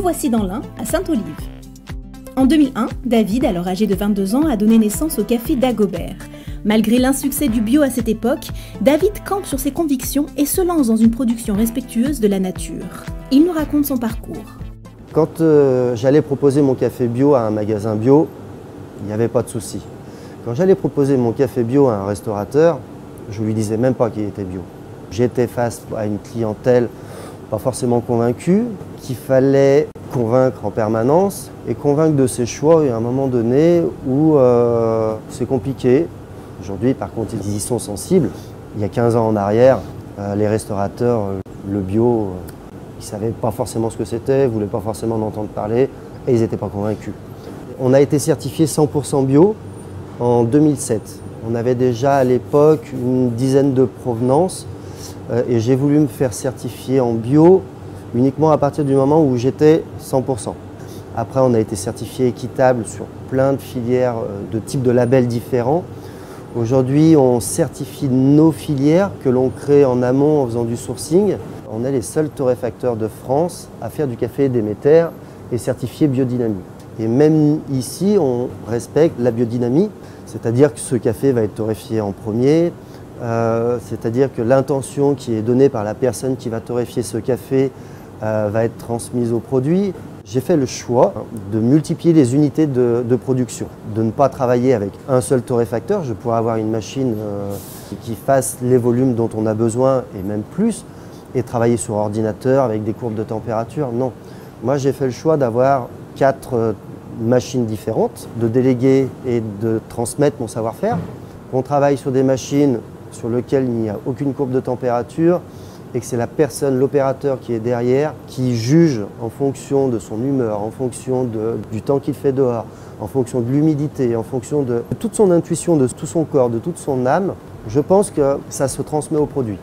voici dans l'Ain, à Sainte-Olive. En 2001, David, alors âgé de 22 ans, a donné naissance au café Dagobert. Malgré l'insuccès du bio à cette époque, David campe sur ses convictions et se lance dans une production respectueuse de la nature. Il nous raconte son parcours. Quand j'allais proposer mon café bio à un magasin bio, il n'y avait pas de souci. Quand j'allais proposer mon café bio à un restaurateur, je ne lui disais même pas qu'il était bio. J'étais face à une clientèle pas forcément convaincue, qu'il fallait convaincre en permanence et convaincre de ses choix. Il y a un moment donné où c'est compliqué. Aujourd'hui, par contre, ils y sont sensibles. Il y a 15 ans en arrière, les restaurateurs, le bio, ils ne savaient pas forcément ce que c'était, ne voulaient pas forcément en entendre parler et ils n'étaient pas convaincus. On a été certifié 100% bio en 2007. On avait déjà à l'époque une dizaine de provenances et j'ai voulu me faire certifier en bio uniquement à partir du moment où j'étais 100%. Après, on a été certifié équitable sur plein de filières, de types de labels différents. Aujourd'hui, on certifie nos filières que l'on crée en amont en faisant du sourcing. On est les seuls torréfacteurs de France à faire du café Déméter et certifié biodynamie. Et même ici, on respecte la biodynamie, c'est-à-dire que ce café va être torréfié en premier, c'est-à-dire que l'intention qui est donnée par la personne qui va torréfier ce café va être transmise au produit. J'ai fait le choix de multiplier les unités de production, de ne pas travailler avec un seul torréfacteur. Je pourrais avoir une machine qui fasse les volumes dont on a besoin et même plus, et travailler sur ordinateur avec des courbes de température. Non, moi j'ai fait le choix d'avoir 4 machines différentes, de déléguer et de transmettre mon savoir-faire. On travaille sur des machines sur lesquelles il n'y a aucune courbe de température et que c'est la personne, l'opérateur qui est derrière, qui juge en fonction de son humeur, en fonction du temps qu'il fait dehors, en fonction de l'humidité, en fonction de toute son intuition, de tout son corps, de toute son âme. Je pense que ça se transmet au produit.